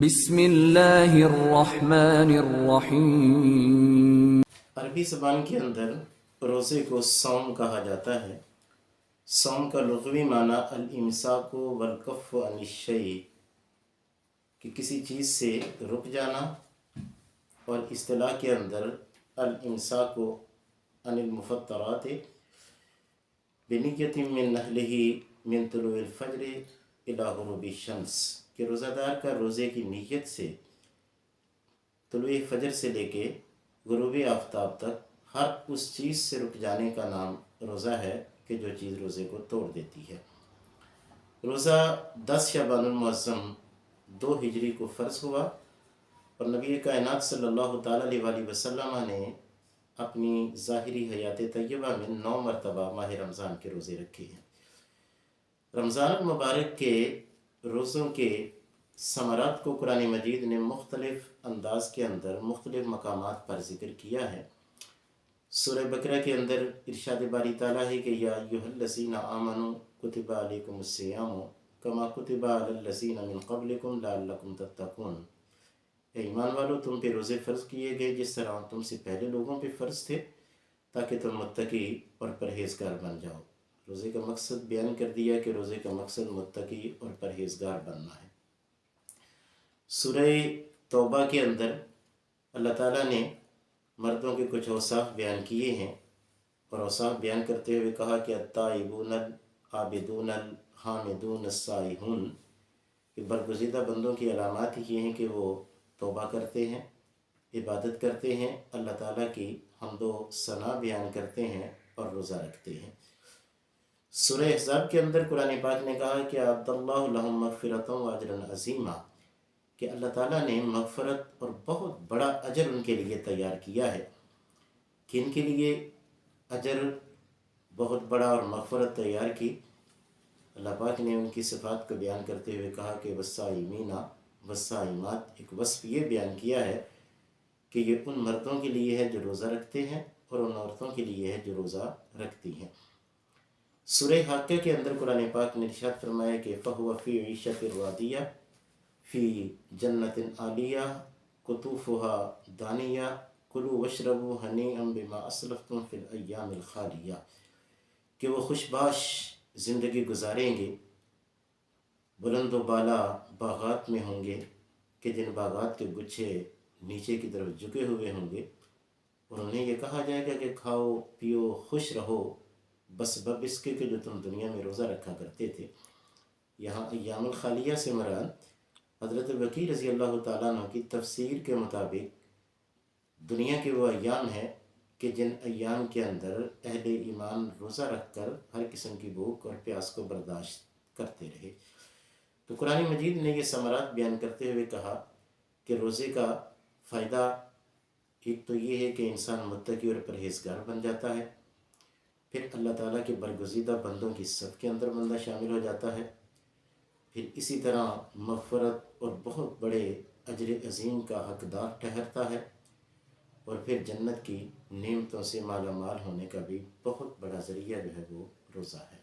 بسم اللہ الرحمن الرحیم۔ عربی زبان کے اندر روزے کو صوم کہا جاتا ہے۔ صوم کا لغوی معنی الامساک والکف عن الشیء کہ کسی چیز سے رک جانا، اور اصطلاح کے اندر الامساک عن المفطرات بنیت من نحلہ من طلوع الفجر الی غروب الشمس کہ روزہ دار کا روزے کی نیت سے طلوع فجر سے لے کے غروب آفتاب تک ہر اس چیز سے رک جانے کا نام روزہ ہے کہ جو چیز روزے کو توڑ دیتی ہے۔ روزہ 10 شعبان المعظم 2 ہجری کو فرض ہوا، اور نبی کائنات صلی اللہ تعالیٰ علیہ وسلم نے اپنی ظاہری حیات طیبہ میں 9 مرتبہ ماہ رمضان کے روزے رکھے ہیں۔ رمضان المبارک کے روزوں کے ثمرات کو قرآن مجید نے مختلف انداز کے اندر مختلف مقامات پر ذکر کیا ہے۔ سورہ بقرہ کے اندر ارشاد باری تعالیٰ ہے کہ یا ایھا الذین آمنوا کتب علیکم الصیام کما کتب علی الذین من قبلکم لعلکم تتقون، اے ایمان والو تم پہ روزے فرض کیے گئے جس طرح تم سے پہلے لوگوں پہ فرض تھے تاکہ تم متقی اور پرہیزگار بن جاؤ۔ روزے کا مقصد بیان کر دیا کہ روزے کا مقصد متقی اور پرہیزگار بننا ہے۔ سورہ توبہ کے اندر اللہ تعالیٰ نے مردوں کے کچھ اوصاف بیان کیے ہیں، اور اوصاف بیان کرتے ہوئے کہا کہ التائبون العابدون الحامدون السائحون کہ برگزیدہ بندوں کی علامات یہ ہیں کہ وہ توبہ کرتے ہیں، عبادت کرتے ہیں، اللہ تعالیٰ کی حمد و ثنا بیان کرتے ہیں اور روزہ رکھتے ہیں۔ سورہ احزاب کے اندر قرآن پاک نے کہا کہ اعد اللہ لہم مغفرۃ واجرا عظیما کہ اللہ تعالیٰ نے مغفرت اور بہت بڑا اجر ان کے لیے تیار کیا ہے۔ کن کے لیے اجر بہت بڑا اور مغفرت تیار کی؟ اللہ پاک نے ان کی صفات کو بیان کرتے ہوئے کہا کہ والصائمین والصائمات، ایک وصف یہ بیان کیا ہے کہ یہ ان مردوں کے لیے ہے جو روزہ رکھتے ہیں اور ان عورتوں کے لیے ہے جو روزہ رکھتی ہیں۔ سورہ حاقہ کے اندر قرآن پاک نے ارشاد فرمایا کہ فَهُوَ فِي عِیشَةٍ رَاضِیَةٍ فی جنت عالیہ قطوفها دانیہ کلوا واشربوا ہنیئا بما اسلفتم فی الایام الخالیہ کہ وہ خوش باش زندگی گزاریں گے، بلند و بالا باغات میں ہوں گے کہ جن باغات کے گچھے نیچے کی طرف جھکے ہوئے ہوں گے، اور انہیں یہ کہا جائے گا کہ کھاؤ پیو خوش رہو بس بب اس کے کہ جو تم دنیا میں روزہ رکھا کرتے تھے۔ یہاں ایام الخالیہ سے مراد حضرت وکیع رضی اللہ تعالیٰ عنہ کی تفسیر کے مطابق دنیا کے وہ ایام ہیں کہ جن ایام کے اندر اہل ایمان روزہ رکھ کر ہر قسم کی بھوک اور پیاس کو برداشت کرتے رہے۔ تو قرآن مجید نے یہ ثمرات بیان کرتے ہوئے کہا کہ روزے کا فائدہ ایک تو یہ ہے کہ انسان متقی اور پرہیزگار بن جاتا ہے، پھر اللہ تعالیٰ کے برگزیدہ بندوں کی صف کے اندر بندہ شامل ہو جاتا ہے، پھر اسی طرح مغفرت اور بہت بڑے اجر عظیم کا حقدار ٹھہرتا ہے، اور پھر جنت کی نعمتوں سے مالا مال ہونے کا بھی بہت بڑا ذریعہ جو ہے وہ روزہ ہے۔